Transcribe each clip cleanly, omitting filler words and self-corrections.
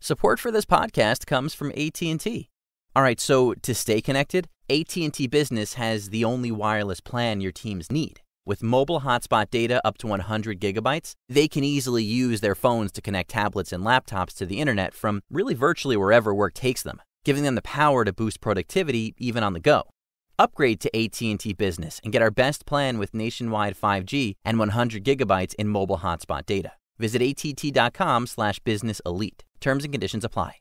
Support for this podcast comes from AT&T. All right, so to stay connected, AT&T Business has the only wireless plan your teams need. With mobile hotspot data up to 100 gigabytes, they can easily use their phones to connect tablets and laptops to the internet from really virtually wherever work takes them, giving them the power to boost productivity even on the go. Upgrade to AT&T Business and get our best plan with nationwide 5G and 100 gigabytes in mobile hotspot data. Visit att.com/business elite. Terms and conditions apply.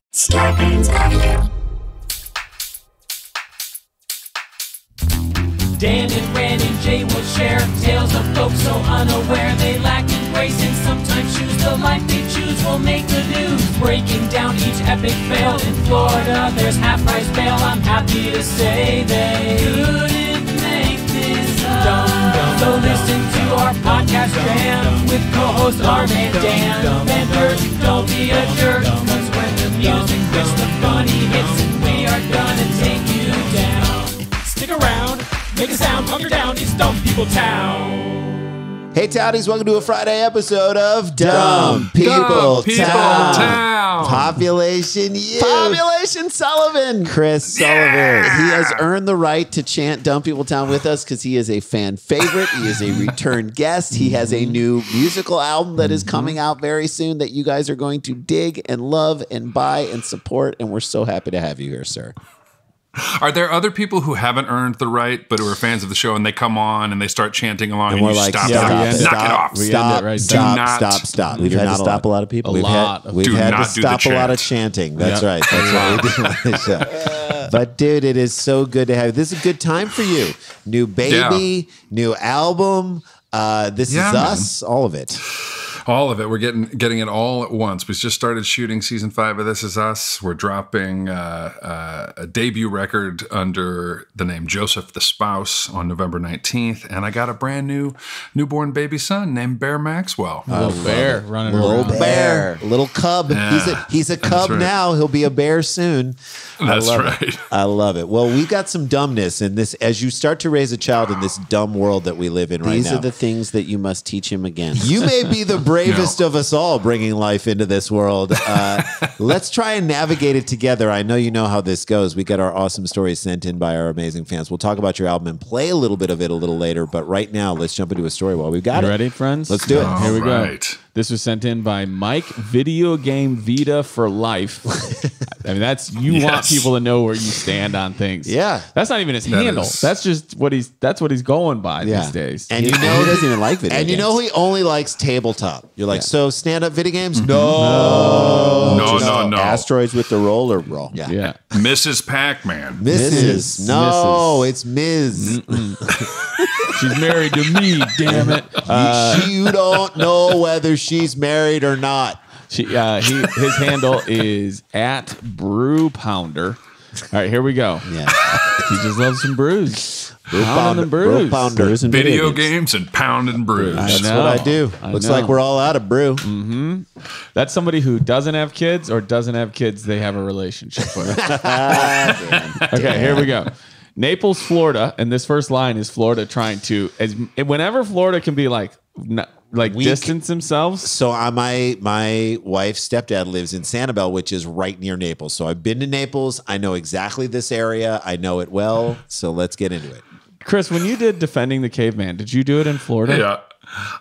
Dan and Ran and Jay will share tales of folks so unaware they lack in grace and sometimes choose the life they choose will make the news. Breaking down each epic fail in Florida, there's half-price bail. I'm happy to say they couldn't make this up. So listen to our podcast jam with co-hosts Arm and Dan. Vendors, don't be a jerk, cause when the music hits, the funny hits, and we are gonna take you down. Stick around. Make a sound, hunker down, it's Dumb People Town. Hey, Townies, welcome to a Friday episode of Dumb People Town. Population you. Population Sullivan. Chris Sullivan. He has earned the right to chant Dumb People Town with us because he is a fan favorite. He is a return guest. He has a new musical album that is coming out very soon that you guys are going to dig and love and buy and support. And we're so happy to have you here, sir. Are there other people who haven't earned the right, but who are fans of the show, and they come on and they start chanting along, and we're you like, stop, knock it off. Stop. We've had to stop a lot of people. We've had to stop a lot of chanting. That's right. That's what we do on this show. But dude, it is so good to have you. This is a good time for you. New baby, new album. This is us. All of it. All of it. We're getting it all at once. We just started shooting season 5 of This Is Us. We're dropping a debut record under the name Joseph the Spouse on November 19th. And I got a brand new newborn baby son named Bear Maxwell. Little bear running around. Little bear. Little cub. Yeah, he's a cub now. He'll be a bear soon. That's right. I love it. Well, we've got some dumbness in this. As you start to raise a child in this dumb world that we live in right now. These are the things that you must teach him against. You may be the bravest of us all bringing life into this world. Let's try and navigate it together. I know you know how this goes. We get our awesome stories sent in by our amazing fans. We'll talk about your album and play a little bit of it a little later. But right now, let's jump into a story while we've got it. Ready, friends? Let's do it. Here we go. This was sent in by Mike, Video Game Vita for Life. I mean, you want people to know where you stand on things. Yeah. That's not even his handle. That's just what he's going by these days. And you know he doesn't even like video games. And you know he only likes tabletop. You're like, so stand-up video games? No. No. Asteroids with the roller roll. Yeah. Mrs. Pac-Man. Mrs. No, it's Ms. She's married to me, damn it. You don't know whether she's married or not. His handle is @BrewPounder. All right, here we go. Yeah. He just loves some brews. Brew pounders and video games and pounding brews. That's what I do. Looks like we're all out of brew. Mm-hmm. That's somebody who doesn't have kids or doesn't have kids they have a relationship with. Okay, here we go. Naples, Florida, and this first line is Florida trying to, whenever Florida can be distance themselves. So my wife's stepdad lives in Sanibel, which is right near Naples. So I've been to Naples. I know exactly this area. I know it well. So let's get into it. Chris, when you did Defending the Caveman, did you do it in Florida? Yeah,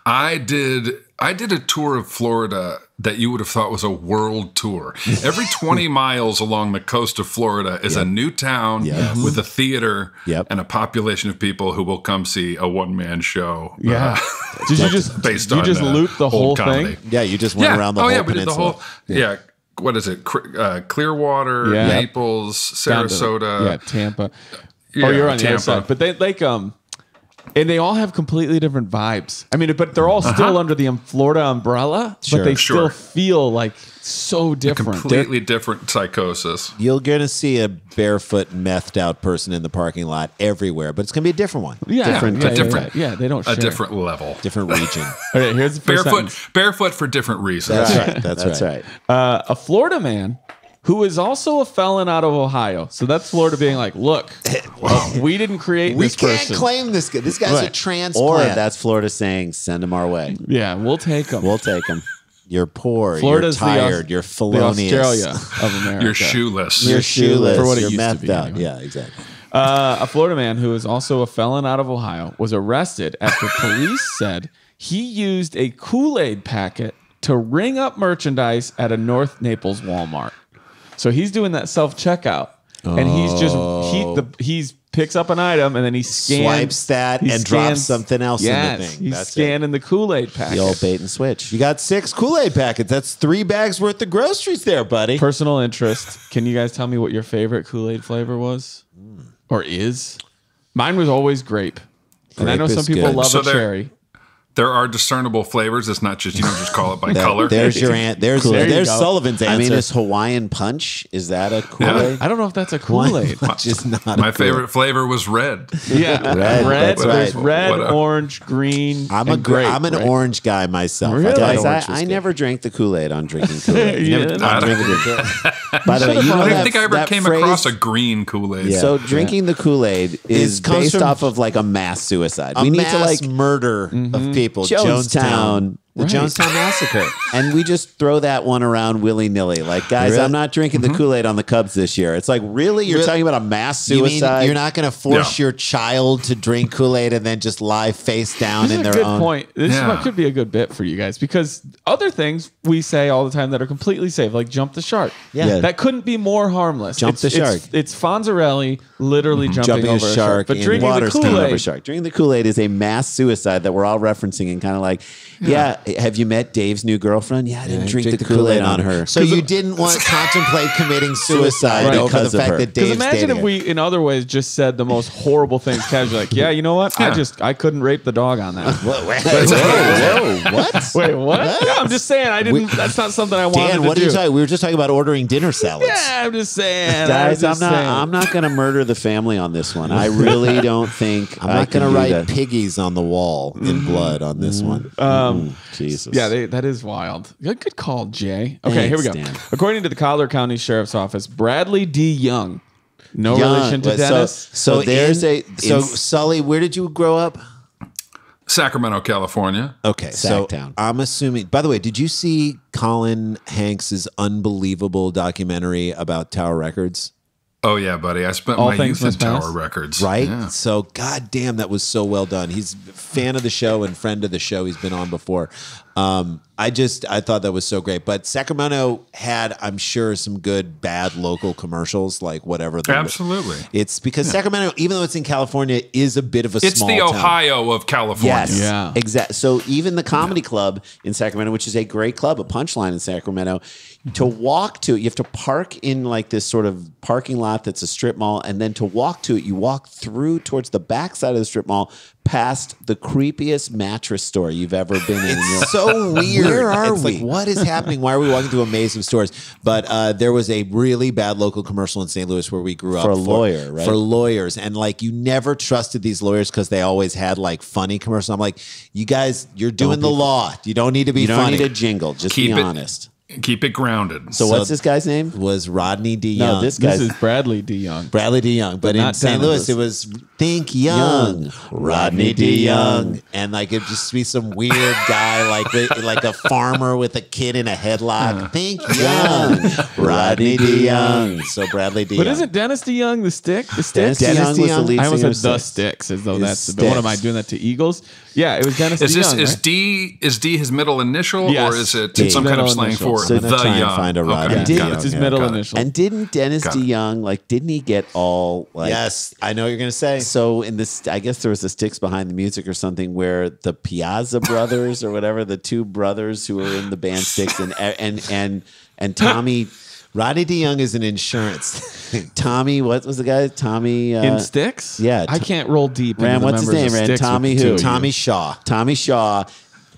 I did a tour of Florida that you would have thought was a world tour. Every 20 miles along the coast of Florida is a new town with a theater and a population of people who will come see a one-man show. Yeah. Did you just loot the whole comedy thing? Yeah, you just went around the whole peninsula. We did the whole, what is it? Clearwater, Naples, Sarasota. Tampa. Yeah, you're on the other side. But they and they all have completely different vibes. I mean, but they're all still under the Florida umbrella, but they still feel like so different. A completely different psychosis. You're going to see a barefoot, methed out person in the parking lot everywhere, but it's going to be a different one. Yeah, different. They don't share. A different level. Different region. Okay, here's the first barefoot for different reasons. That's right. A Florida man who is also a felon out of Ohio. So that's Florida being like, look, we didn't create this person. We can't claim this guy. This guy's a transplant. Or that's Florida saying, send him our way. Yeah, we'll take him. We'll take him. You're poor. Florida's you're tired. You're felonious. The Australia of America. You're shoeless. You're shoeless. For what it You're used to methed be, out. anyway. Yeah, exactly. A Florida man who is also a felon out of Ohio was arrested after police said he used a Kool Aid packet to ring up merchandise at a North Naples Walmart. So he's doing that self-checkout. And he's just he's picks up an item and then he swipes that and drops something else in the thing. He's scanning the Kool Aid packet. The old bait and switch. You got 6 Kool Aid packets. That's 3 bags worth of groceries there, buddy. Personal interest. Can you guys tell me what your favorite Kool Aid flavor was, or is? Mine was always grape, and I know some people love a cherry. There are discernible flavors. It's not just, you don't just call it by color. There's your aunt. There's Sullivan's answer. I mean, is Hawaiian Punch, is that a Kool-Aid? I don't know if that's a Kool-Aid. Just not my favorite flavor was red. Yeah, red. There's red, orange, green. I'm an orange guy myself. Really? Guys, I never drank the Kool-Aid on drinking Kool-Aid. I By the way, you know I don't think I ever came across a green Kool-Aid. Yeah. So drinking the Kool-Aid is based off of like a mass suicide. We need to like murder of people. Jonestown. The Jonestown Massacre. And we just throw that one around willy-nilly. Like, guys, I'm not drinking the Kool-Aid on the Cubs this year. It's like, really? You're talking about a mass suicide? You mean you're not going to force your child to drink Kool-Aid and then just lie face down in their own... This is a good point. This could be a good bit for you guys, because other things we say all the time that are completely safe, like jump the shark. Yeah. That couldn't be more harmless. Jump the shark. It's Fonzarelli literally jumping over a shark. But drinking the Kool-Aid... Drinking the Kool-Aid is a mass suicide that we're all referencing and kind of like, have you met Dave's new girlfriend? Yeah, I didn't drink the Kool-Aid on her. So you didn't want to contemplate committing suicide over the fact that Dave's imagine if we, in other ways, just said the most horrible things casually. Like, yeah, you know what? I couldn't rape the dog on that. Whoa, what? Wait, what? Yeah, I'm just saying, I didn't. That's not something I wanted to do. Dan, what are you talking? We were just talking about ordering dinner salads. Yeah, I'm just saying, guys. I'm not going to murder the family on this one. I really don't think I'm not going to write piggies on the wall in blood on this one. Jesus. Yeah, that is wild. Good call, Jay. Okay, here we go. Dan. According to the Collier County Sheriff's Office, Bradley D. Young, relation to Dennis. So Sully, where did you grow up? Sacramento, California. Okay, Sacktown. So I'm assuming. By the way, did you see Colin Hanks's unbelievable documentary about Tower Records? Oh yeah, buddy. I spent my youth in Tower Records. Right? Yeah. So goddamn, that was so well done. He's a fan of the show and friend of the show. He's been on before. I thought that was so great. But Sacramento had, I'm sure, some good, bad local commercials, like whatever. Absolutely. It's because Sacramento, even though it's in California, is a bit of a small town. It's the Ohio of California. Yes, yeah. Exactly. So even the comedy club in Sacramento, which is a great club, a Punchline in Sacramento, to walk to it, you have to park in like this sort of parking lot that's a strip mall, and then to walk to it, you walk through towards the backside of the strip mall, past the creepiest mattress store you've ever been in. It's so weird. Where are we? Like, what is happening? Why are we walking through a maze of stores? But there was a really bad local commercial in St. Louis where we grew up. For a lawyer, right? For lawyers. And like, you never trusted these lawyers because they always had like funny commercials. I'm like, you guys, you're doing the law. You don't need to be funny. You don't need a jingle. Just be honest. Keep it grounded. So what's this guy's name? Was Rodney D. Young. No, this is Bradley D. Young. Bradley D. Young. But in St. Louis, it was Think Young, Rodney D. Young. And like, it'd just be some weird guy, like a farmer with a kid in a headlock. Think Young, Rodney D. Young. So Bradley D. Young. But isn't Dennis D. Young the Stick? The Sticks? Dennis D. Young was the lead singer. I almost said the Sticks, as though that's the... What am I doing that to Eagles? Yeah, it was Dennis D. Young, Is D his middle initial, or is it some kind of slang for so the Young? Find a Rodney D. It's his middle initial. And didn't Dennis D. Young, like, didn't he get all like... Yes, I know what you're going to say. So in this, I guess there was the Sticks Behind the Music or something where the Piazza brothers or whatever, the two brothers who were in the band Sticks and Tommy... Rodney D. Young is an insurance. Tommy, what was the guy? Tommy in Sticks? Yeah, I can't roll deep. Ran, what's his name? Ran Tommy who? Tommy Shaw. Tommy Shaw.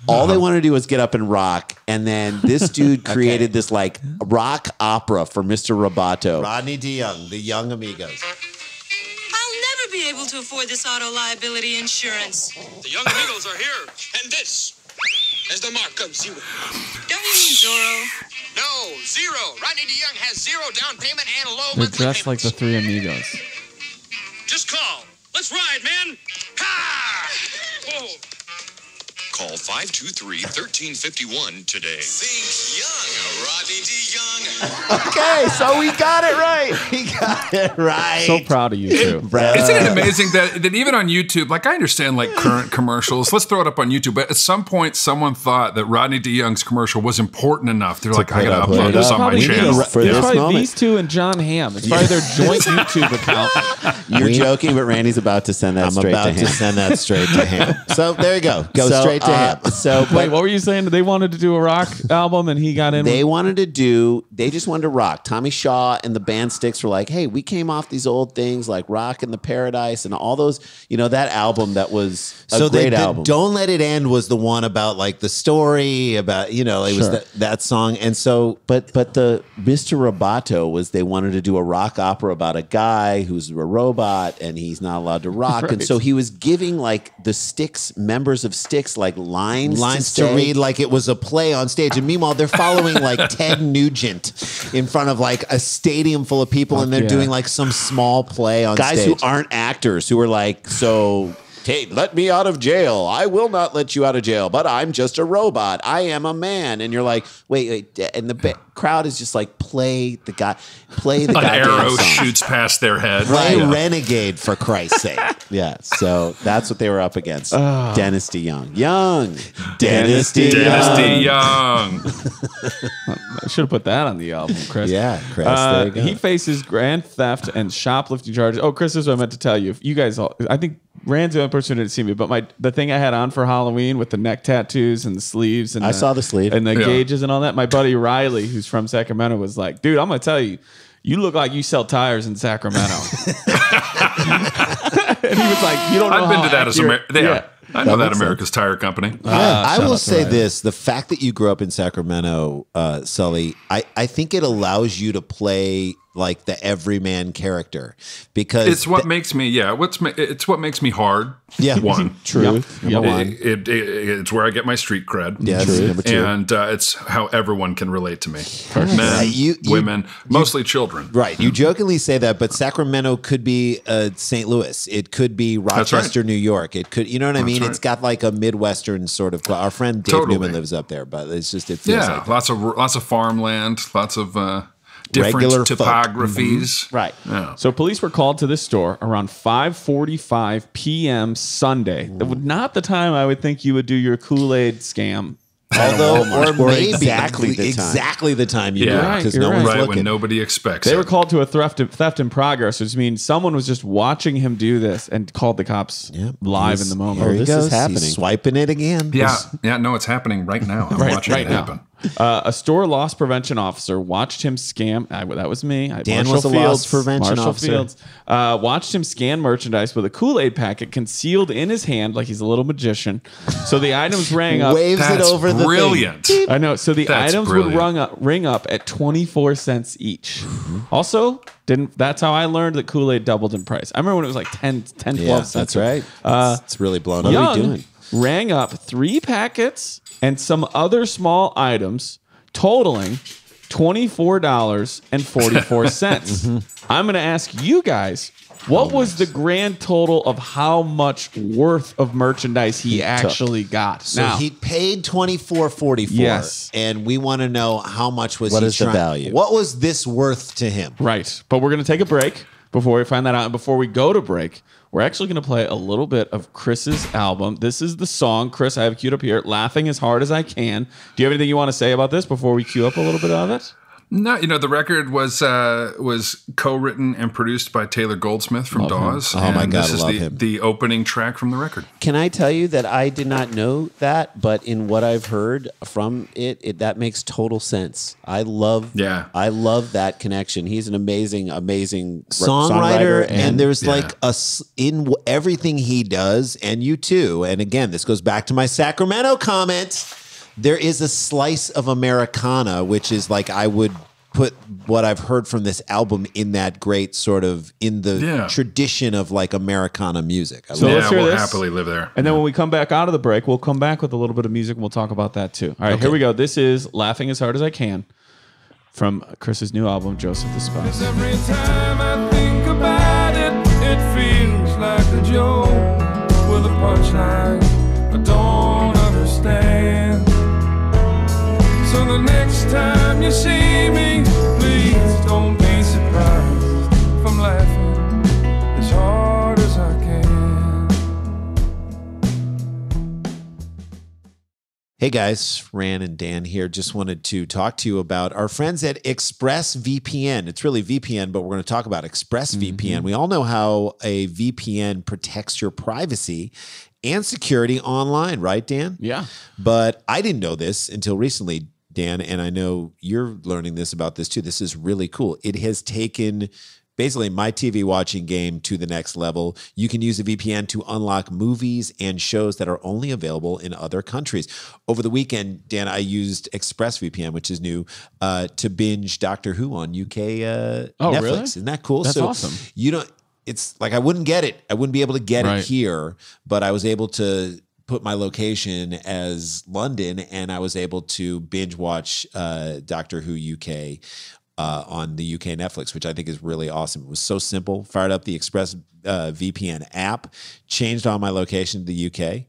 All they wanted to do was get up and rock, and then this dude created this like rock opera for Mr. Roboto. Rodney D. Young, the Young Amigos. I'll never be able to afford this auto liability insurance. The Young Amigos are here, and this is the mark of zero. Don't you mean Zorro? No, zero. Rodney D. Young has zero down payment and low They're monthly dressed like payments. the Three Amigos. Just call. Let's ride, man. Ha! Whoa. Call Call 523-1351 today. Think young, Rodney D. Young. Okay, so we got it right. We got it right. So proud of you, too. Isn't it amazing that even on YouTube, like I understand like current commercials, let's throw it up on YouTube, but at some point someone thought that Rodney D. Young's commercial was important enough. They're like, I got to upload this on my channel. It's probably these two and John Hamm. It's probably their joint YouTube account. You're joking, but Randy's about to send that straight to him. I'm about to send that straight to him. So there you go. Go straight to him. So wait, what were you saying? They wanted to do a rock album and he got in? They just wanted to rock. Tommy Shaw and the band Styx were like, hey, we came off these old things like Rock in the Paradise and all those, that album that was a great album. Don't Let It End was the one about like the story about, it was that song. And so, but the Mr. Roboto was they wanted to do a rock opera about a guy who's a robot and he's not allowed to rock. Right. And so he was giving like the Styx, members of Styx, like lines to read like it was a play on stage. And meanwhile, they're following like Ted Nugent in front of like a stadium full of people and they're doing like some small play on guys stage. Who aren't actors who are like, so let me out of jail. I will not let you out of jail, but I'm just a robot. I am a man. And you're like, wait. And the crowd is just like, play the guy. An arrow shoots past their head. Play Renegade, for Christ's sake. Yeah. So that's what they were up against. Dennis DeYoung. Dennis DeYoung. I should have put that on the album, Chris. Yeah, Chris. There you go. He faces grand theft and shoplifting charges. Oh, Chris, this is what I meant to tell you. You guys all, I think Rand's the only person who didn't see me, but the thing I had on for Halloween with the neck tattoos and the sleeves and I saw the sleeve and the gauges and all that. My buddy Riley, who's from Sacramento, was like, "Dude, I'm gonna tell you, you look like you sell tires in Sacramento." And he was like, "You don't know." I've been to that accurate. I know that America's Tire Company. I will say this: the fact that you grew up in Sacramento, Sully, I think it allows you to play like the everyman character because it's what makes me it's what makes me hard. Yeah, one true. It's where I get my street cred. Yeah, true. And it's how everyone can relate to me. Men, women, mostly children. Right. You jokingly say that, but Sacramento could be St. Louis. It could be Rochester, New York. It could, you know what I mean? Right. It's got like a Midwestern sort of. Our friend Dave Newman lives up there, but it's just it feels like lots of farmland, lots of. Different regular topographies. Mm-hmm. Right. Yeah. So police were called to this store around 5:45 p.m. Sunday. That would not the time I would think you would do your Kool Aid scam. Although, or maybe exactly the time you do it, because no one's looking. When nobody expects They were called to a theft in progress, which means someone was just watching him do this and called the cops live in the moment. This is happening. He's swiping it again. Yeah, no, it's happening right now. I'm watching it happen. A store loss prevention officer watched him scam. That was me. Dan was a loss prevention officer. Watched him scan merchandise with a Kool Aid packet concealed in his hand like he's a little magician. So the items rang up. Waves it over the brilliant. thing. I know. So the items would ring up at 24 cents each. Also, that's how I learned that Kool Aid doubled in price. I remember when it was like 10 12 cents. That's right. It's really blown up. Young what are you doing? Rang up 3 packets and some other small items totaling $24.44. I'm going to ask you guys, what was the grand total of how much worth of merchandise he actually got? So he paid $24.44. Yes. And we want to know how much was what he is the value? What was this worth to him? Right. But we're going to take a break before we find that out. And before we go to break, we're actually going to play a little bit of Chris's album. This is the song, Chris, I have queued up here, Laughing as Hard as I Can. Do you have anything you want to say about this before we queue up a little bit of it? No, the record was co-written and produced by Taylor Goldsmith from Dawes. Oh my God, this is love him. The opening track from the record. Can I tell you that I did not know that, but in what I've heard from it that makes total sense. I love that connection. He's an amazing songwriter, and there's like in everything he does, and you too. And again, this goes back to my Sacramento comment. There is a slice of Americana, which is like I would put what I've heard from this album in that great sort of in the tradition of like Americana music. So let's hear we'll this. Happily live there. And then when we come back out of the break, we'll come back with a little bit of music and we'll talk about that too. All right, here we go. This is Laughing as Hard as I Can from Chris's new album, Joseph the Spouse. Every time I think about it, it feels like a joke with a punchline I don't understand. understand. So the next time you see me, please don't be surprised if I'm laughing as hard as I can. Hey guys, Ran and Dan here. Just wanted to talk to you about our friends at ExpressVPN. It's really VPN, but we're going to talk about ExpressVPN. We all know how a VPN protects your privacy and security online, right, Dan? Yeah. But I didn't know this until recently, Dan, and I know you're learning this about this too. This is really cool. It has taken basically my TV watching game to the next level. You can use a VPN to unlock movies and shows that are only available in other countries. Over the weekend, Dan, I used ExpressVPN, which is new, to binge Doctor Who on UK Netflix. Really? Isn't that cool? That's awesome. You know, it's like I wouldn't get it. I wouldn't be able to get it here, but I was able to put my location as London, and I was able to binge watch Doctor Who UK on the UK Netflix, which I think is really awesome. It was so simple. Fired up the Express VPN app, changed all my location to the UK,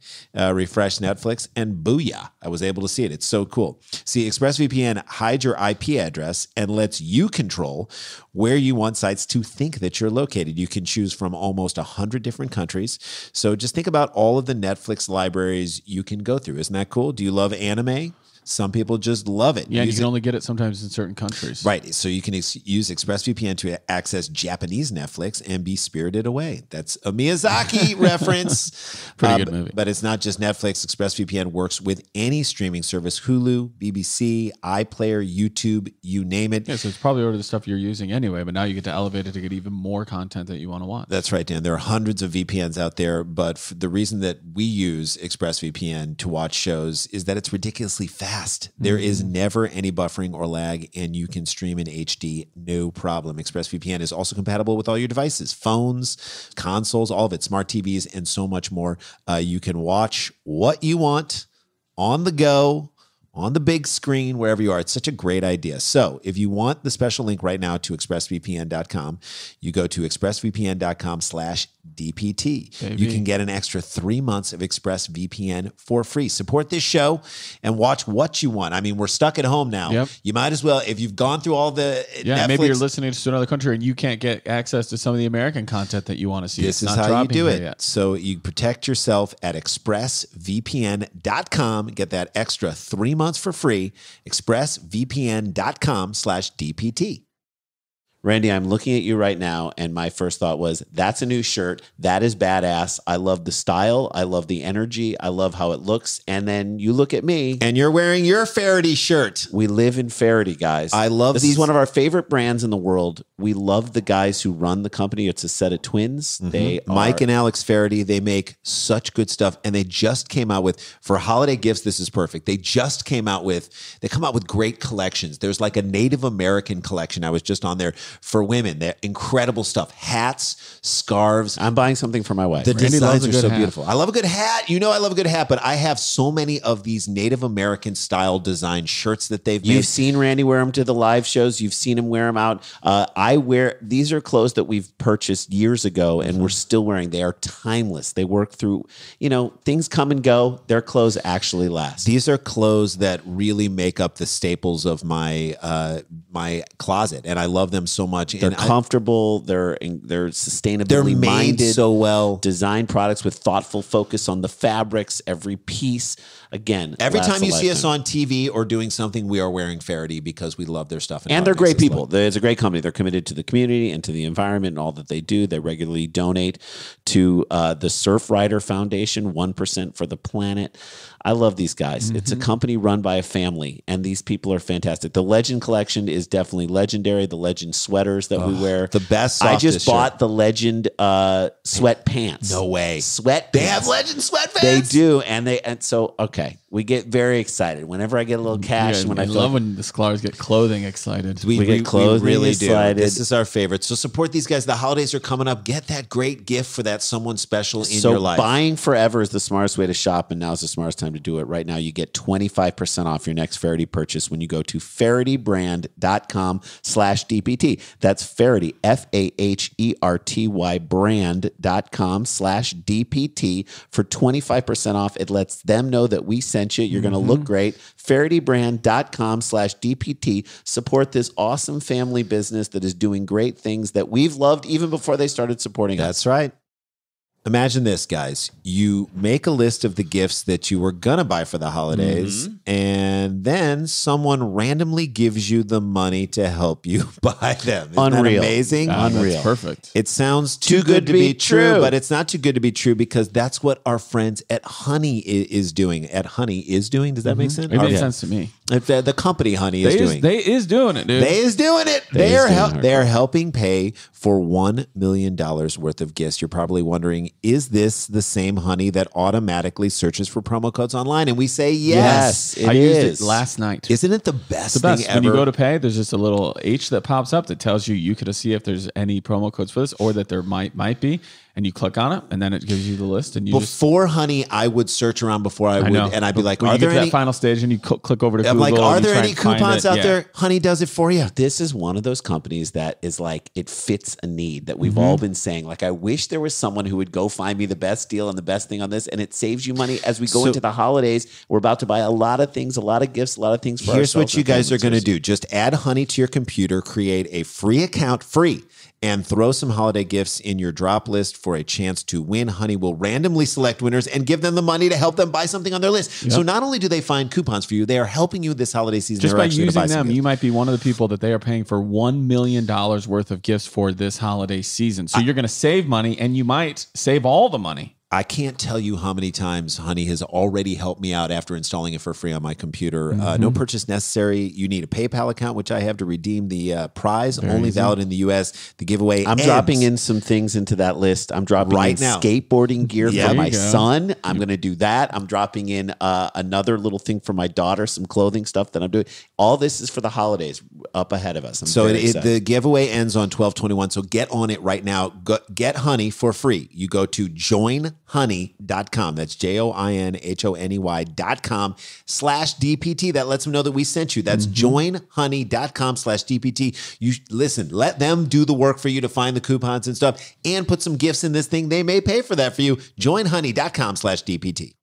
refreshed Netflix, and booyah, I was able to see it. It's so cool. See, ExpressVPN hides your IP address and lets you control where you want sites to think that you're located. You can choose from almost 100 different countries. So just think about all of the Netflix libraries you can go through. Isn't that cool? Do you love anime? Some people just love it. Yeah, you can only get it sometimes in certain countries. Right. So you can use ExpressVPN to access Japanese Netflix and be spirited away. That's a Miyazaki reference. Pretty good movie. But it's not just Netflix. ExpressVPN works with any streaming service, Hulu, BBC, iPlayer, YouTube, you name it. Yeah, so it's probably already the stuff you're using anyway, but now you get to elevate it to get even more content that you want to watch. That's right, Dan. There are hundreds of VPNs out there, but the reason that we use ExpressVPN to watch shows is that it's ridiculously fast. There is never any buffering or lag, and you can stream in HD, no problem. ExpressVPN is also compatible with all your devices, phones, consoles, all of it, smart TVs, and so much more. You can watch what you want on the go, on the big screen, wherever you are. It's such a great idea. So if you want the special link right now to expressvpn.com, you go to expressvpn.com/DPT. Baby. You can get an extra 3 months of ExpressVPN for free. Support this show and watch what you want. I mean, we're stuck at home now. Yep. You might as well, if you've gone through all the Yeah, Netflix, maybe you're listening to another country and you can't get access to some of the American content that you want to see. This it's is not how you dropping do here it. yet. So you protect yourself at expressvpn.com. Get that extra 3 months for free. expressvpn.com/DPT. Randy, I'm looking at you right now, and my first thought was, that's a new shirt. That is badass. I love the style. I love the energy. I love how it looks. And then you look at me. And you're wearing your Faraday shirt. We live in Faraday, guys. I love this. Is one of our favorite brands in the world. We love the guys who run the company. It's a set of twins. They Mike and Alex Faraday. They make such good stuff. And they just came out with, for holiday gifts, this is perfect. They come out with great collections. There's like a Native American collection. I was just on there. For women, they're incredible stuff. Hats, scarves. I'm buying something for my wife. The Randy designs loves a are good so hat. beautiful. I love a good hat. You know I love a good hat, but I have so many of these Native American style design shirts that they've made. You've seen Randy wear them to the live shows. You've seen him wear them out. These are clothes that we've purchased years ago and we're still wearing. They are timeless. They work through, things come and go. Their clothes actually last. These are clothes that really make up the staples of my my closet, and I love them so much. They're comfortable. They're sustainably minded, so well. Design products with thoughtful focus on the fabrics. Every piece, again, every time you see us on TV or doing something, we are wearing Faraday because we love their stuff, and they're great people. It's a great company. They're committed to the community and to the environment and all that they do. They regularly donate to the Surfrider Foundation, 1% for the planet. I love these guys. It's a company run by a family, and these people are fantastic. The Legend collection is definitely legendary. The Legend sweaters that we wear. The best. I just bought the Legend sweatpants. No way. Sweatpants. They have Legend sweatpants? They do. Okay. We get very excited whenever I get a little cash. I love when the scholars get clothing excited. We get clothing really excited. This is our favorite. So support these guys. The holidays are coming up. Get that great gift for that someone special in your life. Buying forever is the smartest way to shop, and now's the smartest time to do it. Right now, you get 25% off your next Faraday purchase when you go to FaradayBrand.com/DPT. That's Faherty, FAHERTY brand.com/DPT for 25% off. It lets them know that we sent you. You're going to look great. FahertyBrand.com/DPT. Support this awesome family business that is doing great things that we've loved even before they started supporting us. That's right. Imagine this, guys. You make a list of the gifts that you were going to buy for the holidays, and then someone randomly gives you the money to help you buy them. Isn't that amazing? Unreal. That's perfect. It sounds too good to be true, but it's not too good to be true because that's what our friends at Honey is doing. At Honey is doing. Does that make sense? It makes sense to me. The company Honey is doing. They is doing it, dude. They is doing it. They are helping pay for $1 million worth of gifts. You're probably wondering, is this the same Honey that automatically searches for promo codes online? And we say yes, I used it last night. Isn't it the best thing ever? When you go to pay, there's just a little H that pops up that tells you could see if there's any promo codes for this or that there might be. And you click on it, and then it gives you the list. And before Honey, I would search around before I would, and I'd be like, "Are there any?" That final stage, and you click over to Google. I'm like, "Are there any coupons out there?" Honey does it for you. This is one of those companies that is like it fits a need that we've all been saying. Like, I wish there was someone who would go find me the best deal and the best thing on this, and it saves you money as we go into the holidays. We're about to buy a lot of things, a lot of gifts, a lot of things for ourselves. Here's what you guys are going to do: just add Honey to your computer, create a free account, and throw some holiday gifts in your drop list for a chance to win. Honey will randomly select winners and give them the money to help them buy something on their list. Yep. So not only do they find coupons for you, they are helping you this holiday season. Just by using them, you might be one of the people that they are paying for $1 million worth of gifts for this holiday season. So you're going to save money, and you might save all the money. I can't tell you how many times Honey has already helped me out after installing it for free on my computer. No purchase necessary. You need a PayPal account, which I have to redeem the prize. Only valid in the U.S. The giveaway I'm dropping in some things into that list. I'm dropping in skateboarding gear for my son. I'm going to do that. I'm dropping in another little thing for my daughter, some clothing stuff that I'm doing. All this is for the holidays up ahead of us. The giveaway ends on 12/21, so get on it right now. Get Honey for free. You go to joinhoney.com. That's joinhoney.com/DPT. That lets them know that we sent you. That's joinhoney.com/DPT. You listen, let them do the work for you to find the coupons and stuff and put some gifts in this thing. They may pay for that for you. Joinhoney.com/DPT.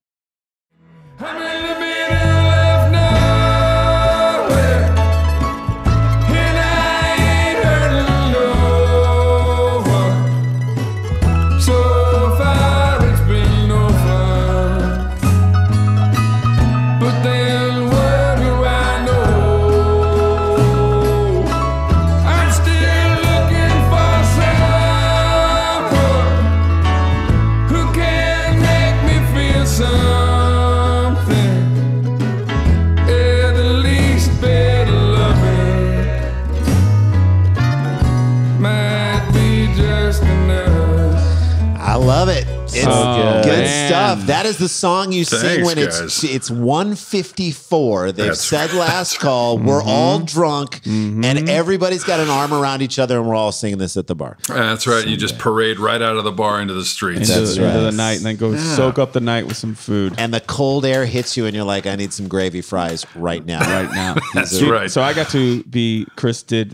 Love it. It's good stuff. That is the song you sing when it's 1:54. They've said last call. We're all drunk, and everybody's got an arm around each other, and we're all singing this at the bar. That's right. You just parade right out of the bar into the streets. Into the night, and then go soak up the night with some food. And the cold air hits you, and you're like, I need some gravy fries right now. That's right. So I got to be, Chris did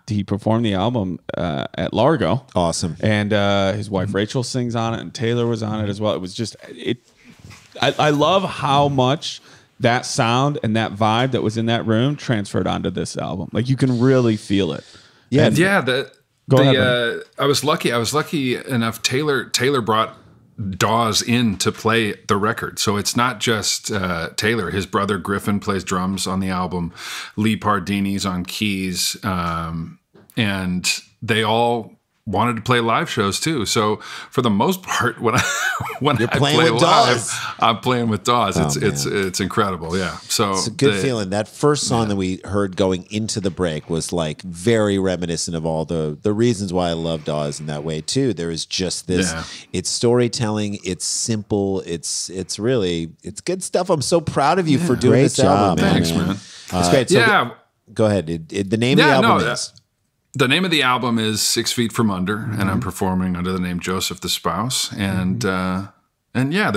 he performed the album at Largo. Awesome. And his wife Rachel sings on it, and Taylor was on it as well. It was just I love how much that sound and that vibe that was in that room transferred onto this album. Like you can really feel it. Yeah, I was lucky enough. Taylor brought Dawes in to play the record, so it's not just Taylor. His brother Griffin plays drums on the album. Lee Pardini's on keys, and they all wanted to play live shows too. So for the most part, when I play live, I'm playing with Dawes. It's incredible. Yeah. So it's a good feeling. That first song that we heard going into the break was like very reminiscent of all the reasons why I love Dawes in that way too. There is just this, it's storytelling. It's simple. It's good stuff. I'm so proud of you for doing this album. Thanks, man. It's great. So go ahead. The name of the album is? The name of the album is 6 Feet From Under, and I'm performing under the name Joseph the Spouse. And And yeah,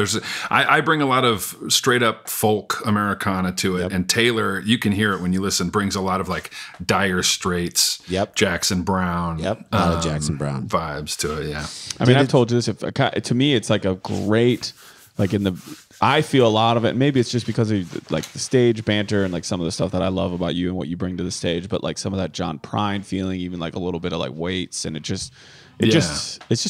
I bring a lot of straight up folk Americana to it. And Taylor, you can hear it when you listen, brings a lot of like Dire Straits, Jackson Brown. A lot of Jackson Brown vibes to it. Yeah. I mean, I've told you this. To me, it's like a great, like I feel a lot of it. Maybe it's just because of like the stage banter and like some of the stuff that I love about you and what you bring to the stage, but like some of that John Prine feeling, even like a little bit of like Waits, and it's just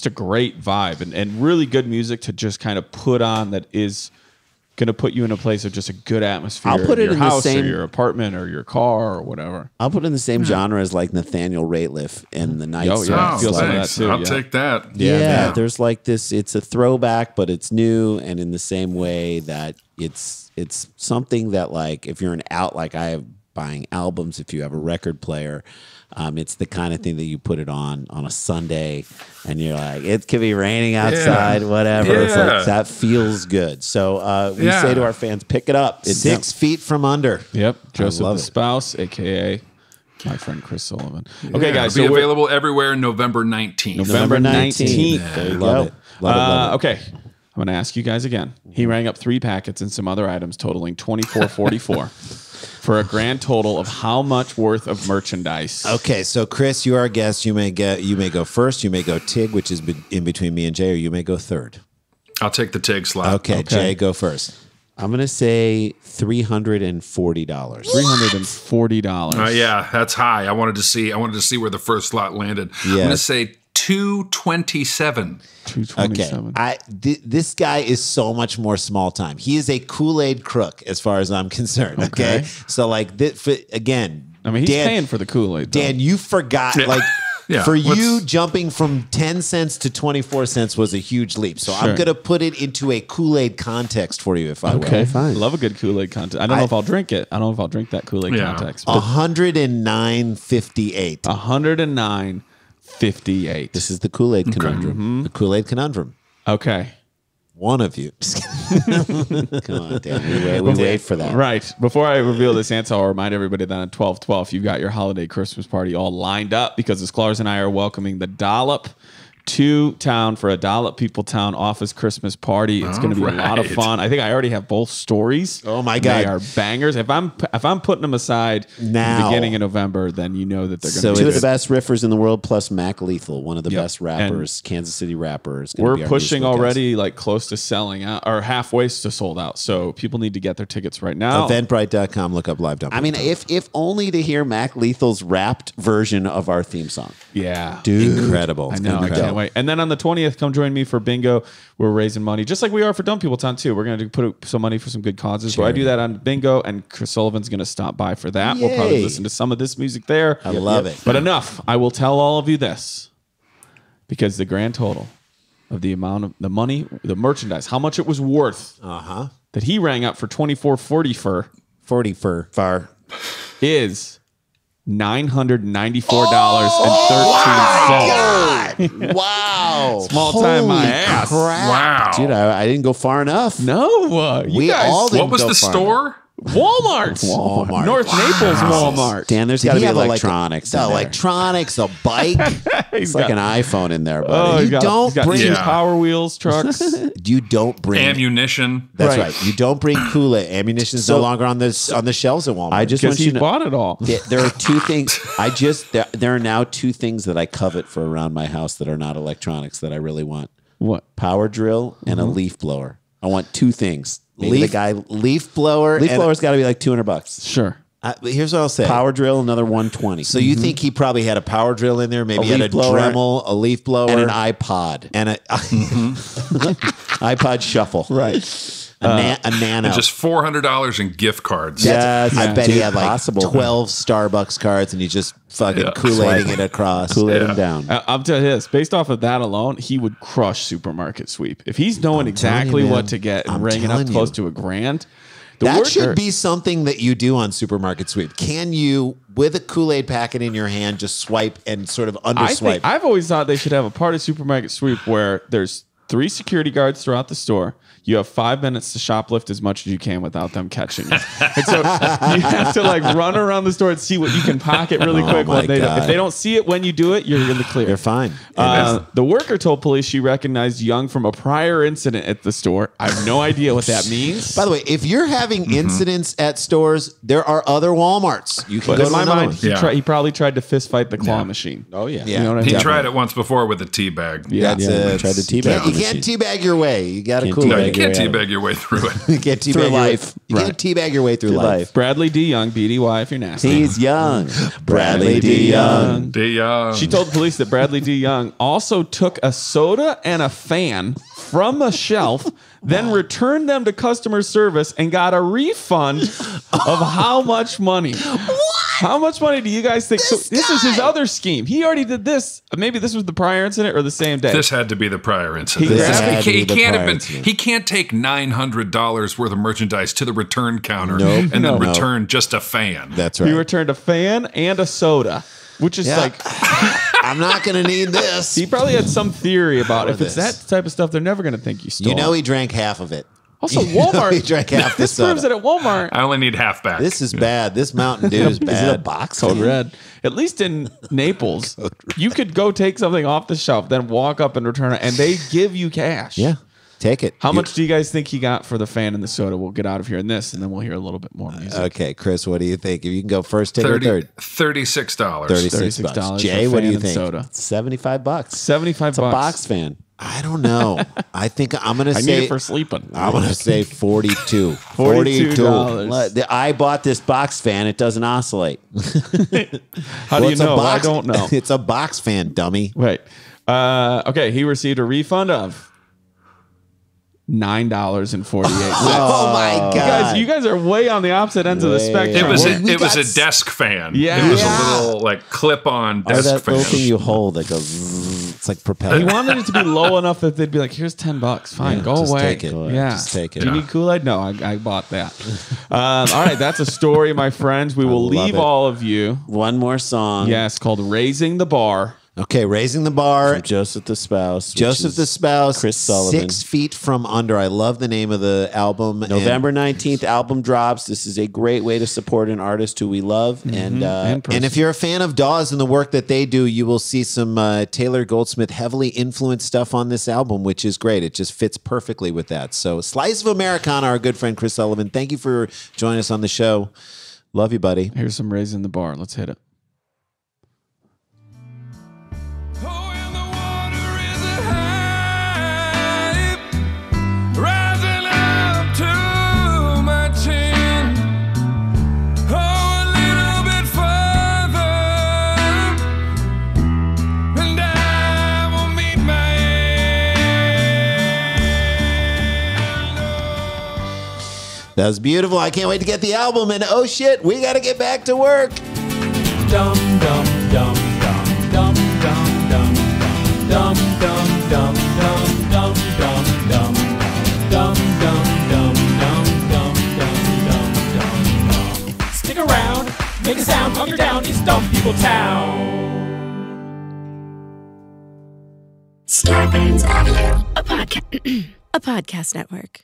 a great vibe and really good music to just kind of put on that is going to put you in a place of just a good atmosphere. I'll put it in house the same, or your apartment or your car or whatever. I'll put it in the same genre as like Nathaniel Rateliff and the Night Song. Yeah, I'll take that. Yeah, there's like this. It's a throwback, but it's new, and in the same way that it's something that like if you're like I have buying albums, if you have a record player. It's the kind of thing that you put it on a Sunday and you're like, it could be raining outside, whatever. Yeah. It's like, that feels good. So we say to our fans, pick it up. It's 6 feet from under. Yep. Joseph the Spouse, a.k.a. my friend Chris Sullivan. Okay, guys. It'll be available everywhere November 19th. November 19th. There you go. Love it. Okay. I'm going to ask you guys again. He rang up 3 packets and some other items totaling $24.44. For a grand total of how much worth of merchandise? Okay, so Chris, you are a guest. You may go first. You may go Tig, which is in between me and Jay, or you may go third. I'll take the Tig slot. Okay, Jay, go first. I'm gonna say $340. $340. Yeah, that's high. I wanted to see where the first slot landed. Yeah. I'm gonna say $227. Okay, this guy is so much more small time. He is a Kool Aid crook, as far as I'm concerned. Okay, so like again, I mean, he's paying for the Kool Aid. Dan, you forgot like. For you, jumping from 10 cents to 24 cents was a huge leap. So I'm going to put it into a Kool Aid context for you, if I will. Okay, fine. Love a good Kool Aid context. I don't know if I'll drink it. I don't know if I'll drink that Kool Aid context. $109.58. $109.58. This is the Kool Aid conundrum. The Kool Aid conundrum. Okay. One of you. Come on, Dan. We wait for that. Right. Before I reveal this answer, I'll remind everybody that on 12/12, you've got your holiday Christmas party all lined up because the Sklar's and I are welcoming the Dollop to town for a Dollop People Town office Christmas party. It's going to be a lot of fun. I think I already have both stories. Oh my God, they are bangers. If I'm putting them aside now, in the beginning of November, then you know that they're going to be two of the best riffers in the world, plus Mac Lethal, one of the best rappers, Kansas City rappers. We're pushing already like close to selling out or halfway to sold out. So people need to get their tickets right now. Eventbrite.com. Look up live. I mean, if only to hear Mac Lethal's rapped version of our theme song. Yeah, dude, incredible. I know. I can't wait. And then on the 20th, come join me for bingo. We're raising money, just like we are for Dumb People Town too. We're going to put some money for some good causes. So I do that on bingo, and Chris Sullivan's going to stop by for that. Yay. We'll probably listen to some of this music there. I love it. But enough. I will tell all of you this, because the grand total of the amount of the money, the merchandise, how much it was worth, that he rang up for $24.40 is $994.13. Wow. Small time my ass. Crap. Wow. Dude, I didn't go far enough. No. We all didn't What was go the far store? enough. Walmart. Wow. North Naples Walmart. Dan, there's got to be electronics. The electronics, a bike. It's like an iPhone in there, buddy. You don't bring Power Wheels trucks. You don't bring ammunition. That's right. You don't bring Kool Aid. Ammunition is no longer on the shelves at Walmart. I just want you to bought it all. There are two things. There are now two things that I covet for around my house that are not electronics that I really want. What? Power drill and a leaf blower. I want two things. Leaf blower. Leaf blower's got to be like $200. Sure. Here's what I'll say. Power drill, another $120. So you think he probably had a power drill in there? Maybe he had a Dremel, a leaf blower, and an iPod, and a iPod Shuffle. Right. A Nano. And just $400 in gift cards. I bet he had like 12 Starbucks cards, and he just fucking Kool-Aiding it across. Kool-Aiding down. I'll tell you this. Based off of that alone, he would crush Supermarket Sweep. If he's knowing exactly what to get and ringing up close to $1,000, that should be something that you do on Supermarket Sweep. Can you, with a Kool-Aid packet in your hand, just swipe and sort of underswipe? I've always thought they should have a part of Supermarket Sweep where there's 3 security guards throughout the store. You have 5 minutes to shoplift as much as you can without them catching you. And so you have to like run around the store and see what you can pocket really quick. If they don't see it when you do it, you're in the clear. You're fine. The worker told police she recognized Young from a prior incident at the store. I have no idea what that means. By the way, if you're having incidents at stores, there are other Walmarts. You can go in to my another mind, one. he probably tried to fist fight the claw machine. Oh, yeah. You know what I mean? He tried it once before with a tea bag. Yeah, That's tried to teabag. You can't teabag your way. You got to Kool No, Aid. you can't teabag your way through it. You can't teabag life. You can't teabag your way through life. Bradley D. Young, BDY if you're nasty. He's young. Bradley D. Young. D. Young. She told police that Bradley D. Young also took a soda and a fan from a shelf, then returned them to customer service and got a refund of how much money? What? How much money do you guys think? This is his other scheme. He already did this. Maybe this was the prior incident or the same day. This had to be the prior incident. He can't take $900 worth of merchandise to the return counter and then return just a fan. That's right. He returned a fan and a soda, which is like... I'm not going to need this. He probably had some theory about if it's that type of stuff, they're never going to think you stole. You know he drank half of it. Also, Walmart. He drank half this proves that at Walmart. I only need half back. This is bad. This Mountain Dew is bad. Is it a box? Code Red. At least in Naples, you could go take something off the shelf, then walk up and return it, and they give you cash. Yeah. Take it. How much do you guys think he got for the fan and the soda? We'll get out of here in this, and then we'll hear a little bit more music. Okay, Chris, what do you think? If you can go first, take or third. $36. $36. Jay, what do you think? Soda. $75. $75. It's a box fan. I don't know. I think I'm going to say... I need it for sleeping. I'm going to say 42. $42. I bought this box fan. It doesn't oscillate. How do you know? I don't know. It's a box fan, dummy. Wait. Okay, he received a refund of $9.48. Oh my God! You guys are way on the opposite ends of the spectrum. It was a desk fan. Yeah, it was a little like clip-on desk fan. That little thing you hold that goes. It's like propeller. He wanted it to be low enough that they'd be like, "Here's $10. Fine, go away. Take it. Yeah, just take it. Do you need Kool Aid? No, I bought that. All right, that's a story, my friends. We will leave all of you. One more song. Yes, called "Raising the Bar." Okay, Raising the Bar. From Joseph the Spouse. Joseph the Spouse. Chris Sullivan. 6 Feet from Under. I love the name of the album. November 19th, album drops. This is a great way to support an artist who we love. And if you're a fan of Dawes and the work that they do, you will see some Taylor Goldsmith heavily influenced stuff on this album, which is great. It just fits perfectly with that. So Slice of Americana, our good friend Chris Sullivan, thank you for joining us on the show. Love you, buddy. Here's some Raising the Bar. Let's hit it. That was beautiful. I can't wait to get the album. And oh shit, we got to get back to work. Dum dum dum dum dum dum dum dum dum dum dum dum dum dum dum dum. Stick around, make a sound, hunker down. It's Dumb People Town. Starburns Audio, a podcast network.